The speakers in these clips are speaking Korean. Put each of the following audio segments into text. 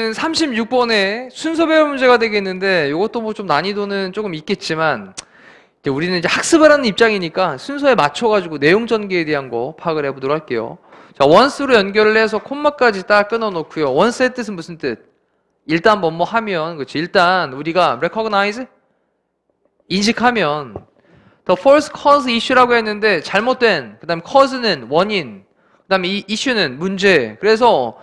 문제는 36번의 순서 배열 문제가 되겠는데 이것도 뭐 좀 난이도는 조금 있겠지만 이제 우리는 이제 학습을 하는 입장이니까 순서에 맞춰가지고 내용 전개에 대한 거 파악을 해보도록 할게요. 자, once로 연결을 해서 콤마까지 딱 끊어놓고요. once의 뜻은 무슨 뜻? 일단 뭐뭐 하면, 그렇지? 일단 우리가 recognize 인식하면 the first cause issue라고 했는데 잘못된, 그 다음 cause는 원인, 그 다음에 이 issue는 문제. 그래서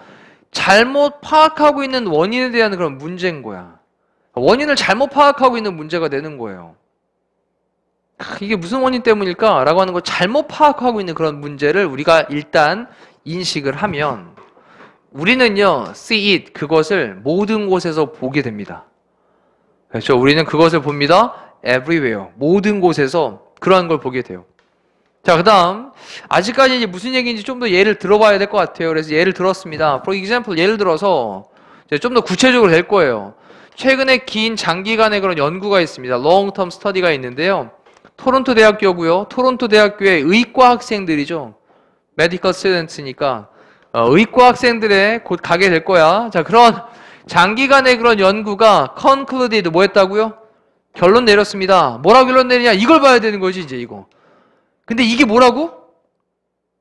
잘못 파악하고 있는 원인에 대한 그런 문제인 거야. 원인을 잘못 파악하고 있는 문제가 되는 거예요. 이게 무슨 원인 때문일까? 라고 하는 걸 잘못 파악하고 있는 그런 문제를 우리가 일단 인식을 하면 우리는요, see it, 그것을 모든 곳에서 보게 됩니다. 그렇죠? 우리는 그것을 봅니다. everywhere, 모든 곳에서 그러한 걸 보게 돼요. 자, 그 다음 아직까지 이제 무슨 얘기인지 좀 더 예를 들어봐야 될 것 같아요. 그래서 예를 들었습니다. For example, 예를 들어서 좀 더 구체적으로 될 거예요. 최근에 긴 장기간의 그런 연구가 있습니다. long term study가 있는데요. 토론토 대학교고요. 토론토 대학교의 의과 학생들이죠. medical students니까 의과 학생들에 곧 가게 될 거야. 자, 그런 장기간의 그런 연구가 concluded 뭐 했다고요? 결론 내렸습니다. 뭐라고 결론 내리냐? 이걸 봐야 되는 거지, 이제 이거. 근데 이게 뭐라고?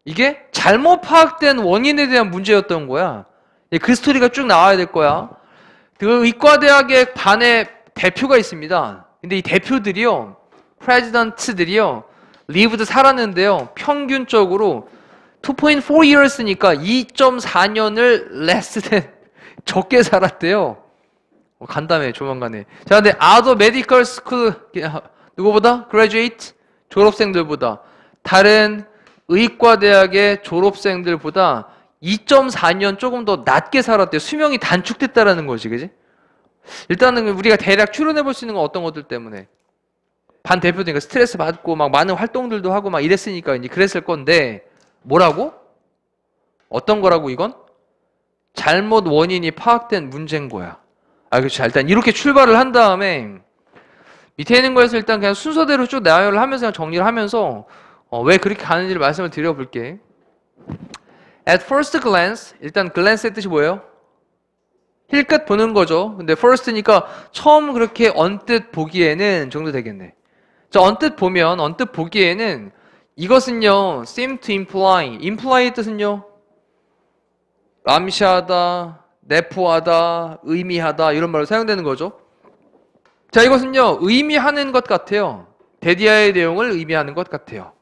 이게 잘못 파악된 원인에 대한 문제였던 거야. 그 스토리가 쭉 나와야 될 거야. 그 의과대학의 반에 대표가 있습니다. 근데 이 대표들이요, 프레지던트들이요, lived 살았는데요, 평균적으로 2.4 years니까 2.4년을 less than 적게 살았대요. 간담회 조만간에. 자, 근데 other medical school 누구보다? graduate 졸업생들보다, 다른 의과대학의 졸업생들보다 2.4년 조금 더 낮게 살았대요. 수명이 단축됐다라는 거지, 그지? 일단은 우리가 대략 추론해 볼 수 있는 건 어떤 것들 때문에 반 대표들이니까 스트레스 받고 막 많은 활동들도 하고 막 이랬으니까 이제 그랬을 건데, 뭐라고? 어떤 거라고 이건? 잘못 원인이 파악된 문제인 거야. 아, 그렇죠. 일단 이렇게 출발을 한 다음에 밑에 있는 거에서 일단 그냥 순서대로 쭉 나열을 하면서 그냥 정리를 하면서 왜 그렇게 가는지를 말씀을 드려볼게. At first glance, 일단 glance의 뜻이 뭐예요? 힐끗 보는 거죠. 근데 first니까 처음 그렇게 언뜻 보기에는 정도 되겠네. 자, 언뜻 보면, 언뜻 보기에는 이것은요, seem to imply, imply의 뜻은요, 암시하다, 내포하다, 의미하다 이런 말로 사용되는 거죠. 자, 이것은요, 의미하는 것 같아요. 데디아의 내용을 의미하는 것 같아요.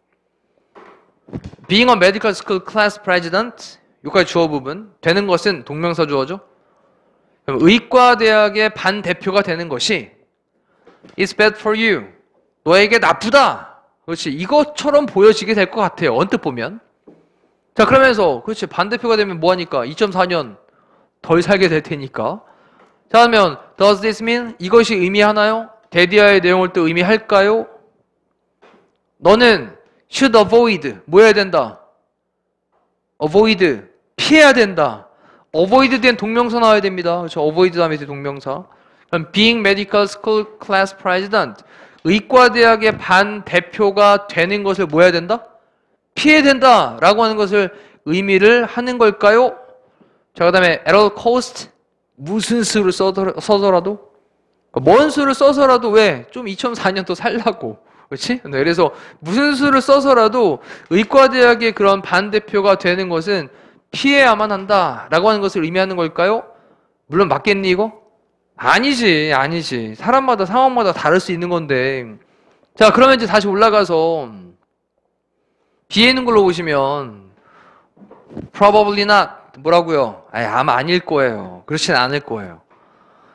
Being a medical school class president, 여기까지 주어 부분. 되는 것은 동명사 주어죠. 그럼 의과대학의 반대표가 되는 것이 It's bad for you. 너에게 나쁘다. 그렇지. 이것처럼 보여지게 될 것 같아요. 언뜻 보면. 자, 그러면서 그렇지. 반대표가 되면 뭐하니까? 2.4년 덜 살게 될 테니까. 자, 그러면 Does this mean? 이것이 의미하나요? 데디아의 내용을 또 의미할까요? 너는 should avoid. 뭐 해야 된다? avoid. 피해야 된다. avoid 된 동명사 나와야 됩니다. 그렇죠. avoid 다음에 동명사. 그럼 being medical school class president. 의과대학의 반대표가 되는 것을 뭐 해야 된다? 피해야 된다. 라고 하는 것을 의미를 하는 걸까요? 자, 그 다음에 at all cost. 무슨 수를 써서라도? 뭔 수를 써서라도 왜? 좀 2004년 또 살라고. 그렇지? 그래서 무슨 수를 써서라도 의과대학의 그런 반대표가 되는 것은 피해야만 한다. 라고 하는 것을 의미하는 걸까요? 물론 맞겠니 이거? 아니지. 사람마다 상황마다 다를 수 있는 건데. 자, 그러면 이제 다시 올라가서 뒤에 있는 걸로 보시면 probably not 뭐라고요? 아마 아닐 거예요. 그렇진 않을 거예요.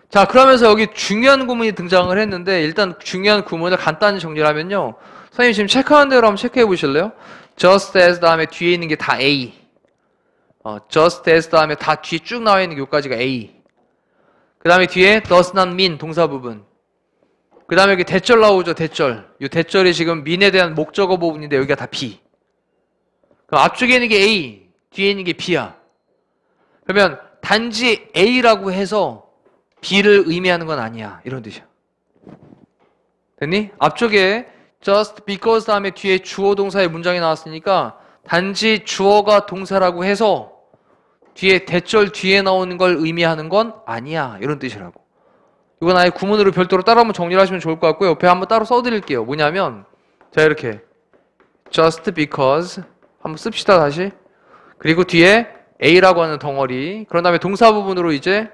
자, 그러면서 여기 중요한 구문이 등장을 했는데 일단 중요한 구문을 간단히 정리를 하면요. 선생님 지금 체크하는 대로 한번 체크해 보실래요? just as 다음에 뒤에 있는 게 다 A. just as 다음에 다 뒤에 쭉 나와 있는 게 여기까지가 A. 그 다음에 뒤에 does not mean 동사 부분. 그 다음에 여기 대절 나오죠, 대절. 이 대절이 지금 mean에 대한 목적어 부분인데 여기가 다 B. 그럼 앞쪽에 있는 게 A, 뒤에 있는 게 B야. 그러면 단지 A라고 해서 B를 의미하는 건 아니야. 이런 뜻이야. 됐니? 앞쪽에 just because 다음에 뒤에 주어 동사의 문장이 나왔으니까 단지 주어가 동사라고 해서 뒤에 대절 뒤에 나오는 걸 의미하는 건 아니야. 이런 뜻이라고. 이건 아예 구문으로 별도로 따로 한번 정리를 하시면 좋을 것 같고요. 옆에 한번 따로 써드릴게요. 뭐냐면 자 이렇게 just because 한번 씁시다 다시. 그리고 뒤에 A라고 하는 덩어리. 그런 다음에 동사 부분으로 이제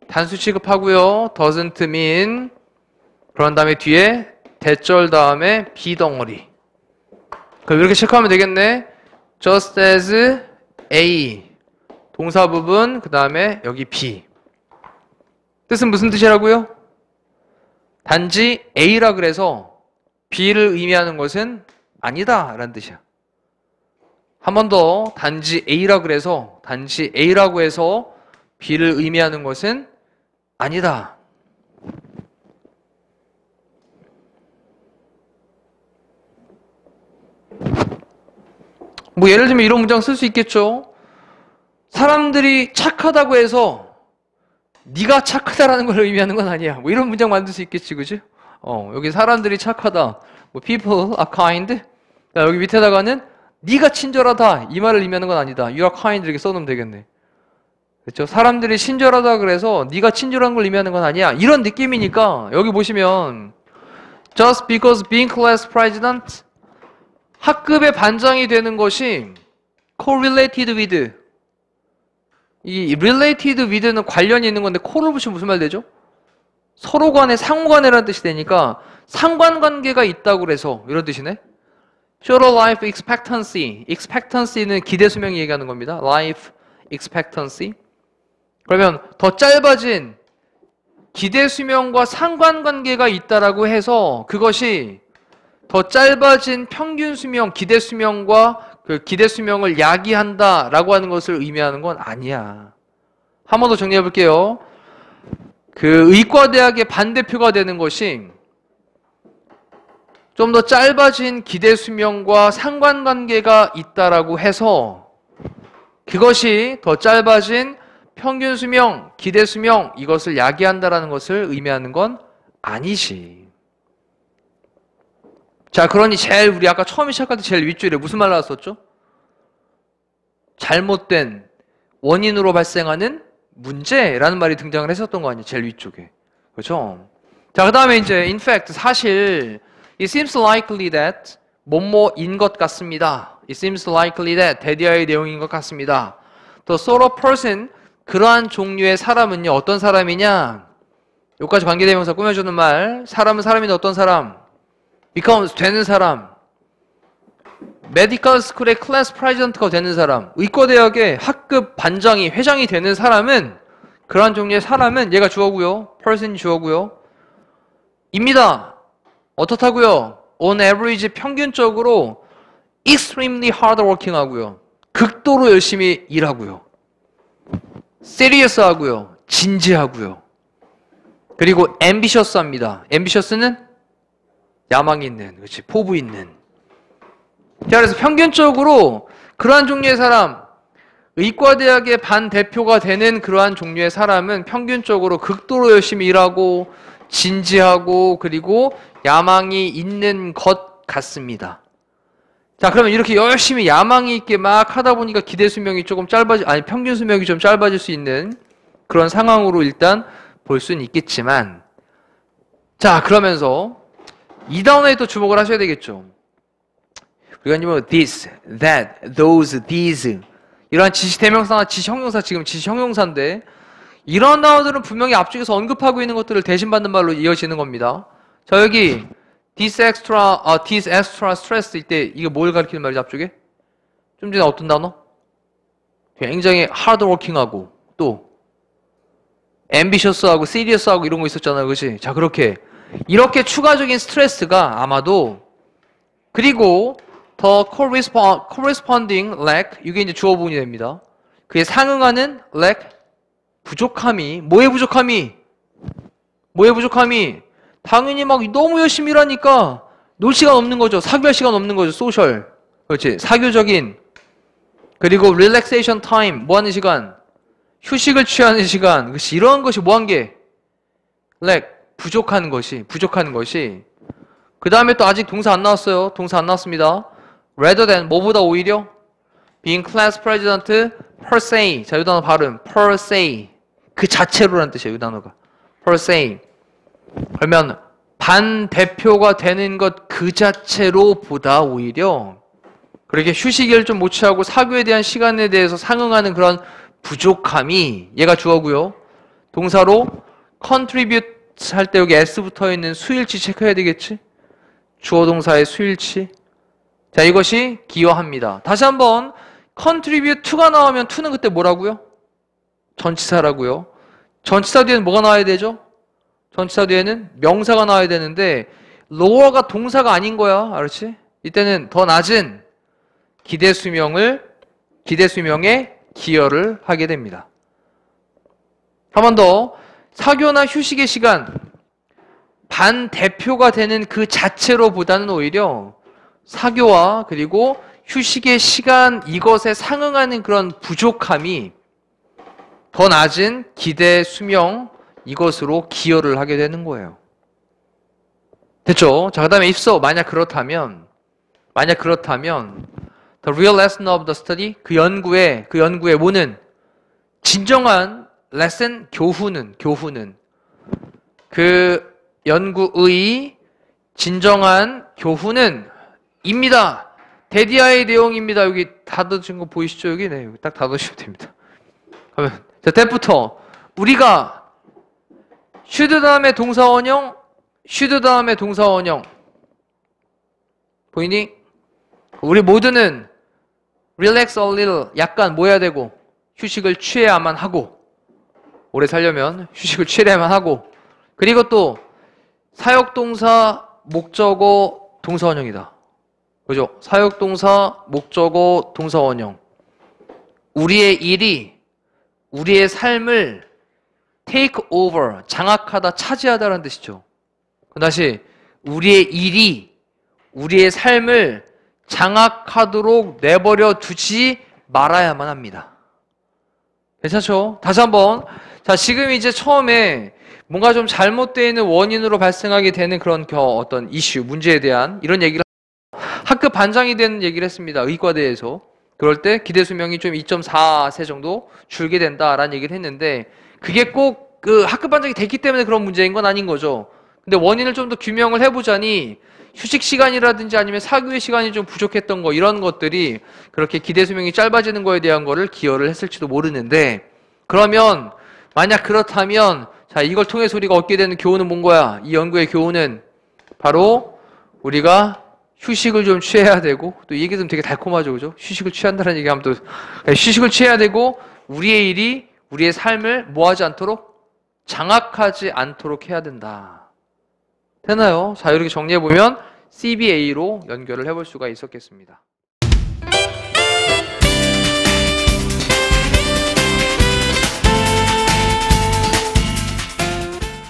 단수 취급하고요. doesn't mean. 그런 다음에 뒤에 대절 다음에 B 덩어리. 그럼 이렇게 체크하면 되겠네. just as A. 동사 부분, 그 다음에 여기 B. 뜻은 무슨 뜻이라고요? 단지 A라 그래서 B를 의미하는 것은 아니다 라는 뜻이야. 한 번 더 단지 A라 그래서 단지 A라고 해서 B를 의미하는 것은 아니다. 뭐 예를 들면 이런 문장 쓸 수 있겠죠. 사람들이 착하다고 해서 네가 착하다라는 걸 의미하는 건 아니야. 뭐 이런 문장 만들 수 있겠지, 그지? 여기 사람들이 착하다. 뭐 people are kind. 자, 여기 밑에다가는 네가 친절하다 이 말을 의미하는 건 아니다. You are kind 이렇게 써놓으면 되겠네. 그렇죠? 사람들이 친절하다 그래서 네가 친절한 걸 의미하는 건 아니야. 이런 느낌이니까 여기 보시면 just because being class president 학급의 반장이 되는 것이 correlated with 이 related with는 관련이 있는 건데 co를 붙이면 무슨 말 되죠? 서로 간에 상호간에라는 뜻이 되니까 상관관계가 있다고 그래서 이런 뜻이네. Shorter life expectancy. expectancy는 기대 수명이 얘기하는 겁니다. life expectancy. 그러면 더 짧아진 기대 수명과 상관관계가 있다라고 해서 그것이 더 짧아진 평균 수명, 기대 수명과 그 기대 수명을 야기한다라고 하는 것을 의미하는 건 아니야. 한 번 더 정리해 볼게요. 그 의과대학의 반대표가 되는 것이 좀 더 짧아진 기대 수명과 상관관계가 있다라고 해서 그것이 더 짧아진 평균 수명, 기대 수명 이것을 야기한다라는 것을 의미하는 건 아니지. 자, 그러니 제일 우리 아까 처음에 시작할 때 제일 윗줄에 무슨 말 나왔었죠? 잘못된 원인으로 발생하는 문제라는 말이 등장을 했었던 거 아니에요? 제일 위쪽에. 그렇죠? 자, 그 다음에 이제 in fact 사실 it seems likely that 뭐뭐인 것 같습니다. It seems likely that 대디아의 내용인 것 같습니다. The sort of person 그러한 종류의 사람은요 어떤 사람이냐? 여기까지 관계대명사 꾸며주는 말. 사람은 사람인데 어떤 사람? becomes 되는 사람. 메디컬 스쿨의 클래스 프레지던트가 되는 사람. 의과대학의 학급 반장이 회장이 되는 사람은 그러한 종류의 사람은 얘가 주어고요. person이 주어고요. 입니다. 어떻다고요? on average 평균적으로 extremely hard working 하고요. 극도로 열심히 일하고요. serious 하고요. 진지하고요. 그리고 ambitious 합니다. ambitious는 야망이 있는, 그렇지, 포부 있는. 자, 그래서 평균적으로 그러한 종류의 사람, 의과대학의 반대표가 되는 그러한 종류의 사람은 평균적으로 극도로 열심히 일하고 진지하고 그리고 야망이 있는 것 같습니다. 자, 그러면 이렇게 열심히 야망이 있게 막 하다 보니까 기대 수명이 조금 평균 수명이 좀 짧아질 수 있는 그런 상황으로 일단 볼 수는 있겠지만, 자, 그러면서 이 단어에 또 주목을 하셔야 되겠죠. 우리가 뭐 this, that, those, these 이러한 지시대명사나 지시형용사, 지금 지시형용사인데 이런 단어들은 분명히 앞쪽에서 언급하고 있는 것들을 대신받는 말로 이어지는 겁니다. 자, 여기 this extra stress 이때 이게 뭘 가리키는 말이죠, 앞쪽에? 좀 전에 어떤 단어? 굉장히 hardworking하고 또 ambitious하고 serious하고 이런 거 있었잖아요, 그렇지? 자, 이렇게 추가적인 스트레스가 아마도 그리고 더 corresponding lack 이게 이제 주어 부분이 됩니다. 그에 상응하는 lack 부족함이 뭐의 부족함이 당연히 막 너무 열심히 일하니까 놀 시간 없는 거죠. 사교할 시간 없는 거죠. 소셜 그렇지 사교적인 그리고 relaxation time 뭐 하는 시간 휴식을 취하는 시간 그렇지 이러한 것이 뭐 한 게 lack 부족한 것이 그 다음에 또 아직 동사 안 나왔어요. 동사 안 나왔습니다. rather than 뭐보다 오히려 being class president per se. 자, 이 단어 발음. per se. 그 자체로라는 뜻이에요, 이 단어가. per se. 그러면 반 대표가 되는 것 그 자체로 보다 오히려 그렇게 휴식을 좀 못 취하고 사교에 대한 시간에 대해서 상응하는 그런 부족함이 얘가 주어고요. 동사로 contribute 할 때 여기 s 붙어 있는 수일치 체크해야 되겠지? 주어 동사의 수일치. 자, 이것이 기여합니다. 다시 한번 contribute to가 나오면 to는 그때 뭐라고요? 전치사라고요. 전치사 뒤에는 뭐가 나와야 되죠? 전치사 뒤에는 명사가 나와야 되는데 lower가 동사가 아닌 거야. 알았지? 이때는 더 낮은 기대 수명에 기여를 하게 됩니다. 한 번 더. 사교나 휴식의 시간 반대표가 되는 그 자체로보다는 오히려 사교와 그리고 휴식의 시간 이것에 상응하는 그런 부족함이 더 낮은 기대 수명 이것으로 기여를 하게 되는 거예요. 됐죠? 자, 그 다음에 if so, 만약 그렇다면 the real lesson of the study 그 연구의 뭐는 진정한 lesson 교훈은 그 연구의 진정한 교훈은 입니다. 데디아의 내용입니다. 여기 닫으신 거 보이시죠? 여기 네, 여기 딱 닫으시면 됩니다. 그러면 자, 때부터 우리가 should 다음에 동사원형 보이니? 우리 모두는 relax a little 약간 뭐 해야 되고 휴식을 취해야만 하고 오래 살려면 휴식을 취해야만 하고 그리고 또 사역동사 목적어 동사원형이다. 그죠? 사역동사 목적어 동사원형 우리의 일이 우리의 삶을 take over 장악하다 차지하다라는 뜻이죠. 다시 우리의 일이 우리의 삶을 장악하도록 내버려 두지 말아야만 합니다. 괜찮죠? 다시 한번. 자, 지금 이제 처음에 뭔가 좀 잘못되어 있는 원인으로 발생하게 되는 그런 어떤 이슈, 문제에 대한 이런 얘기를 학급 반장이 되는 얘기를 했습니다. 의과대에서. 그럴 때 기대 수명이 좀 2.4세 정도 줄게 된다라는 얘기를 했는데 그게 꼭 그 학급 반장이 됐기 때문에 그런 문제인 건 아닌 거죠. 근데 원인을 좀 더 규명을 해보자니 휴식 시간이라든지 아니면 사교의 시간이 좀 부족했던 거 이런 것들이 그렇게 기대 수명이 짧아지는 거에 대한 거를 기여를 했을지도 모르는데 그러면 만약 그렇다면 자 이걸 통해서 우리가 얻게 되는 교훈은 뭔 거야? 이 연구의 교훈은 바로 우리가 휴식을 좀 취해야 되고 또 이 얘기 들으면 되게 달콤하죠, 그죠? 휴식을 취한다는 얘기하면 또 휴식을 취해야 되고 우리의 일이 우리의 삶을 뭐하지 않도록 장악하지 않도록 해야 된다. 되나요? 자, 이렇게 정리해보면 CBA로 연결을 해볼 수가 있었겠습니다.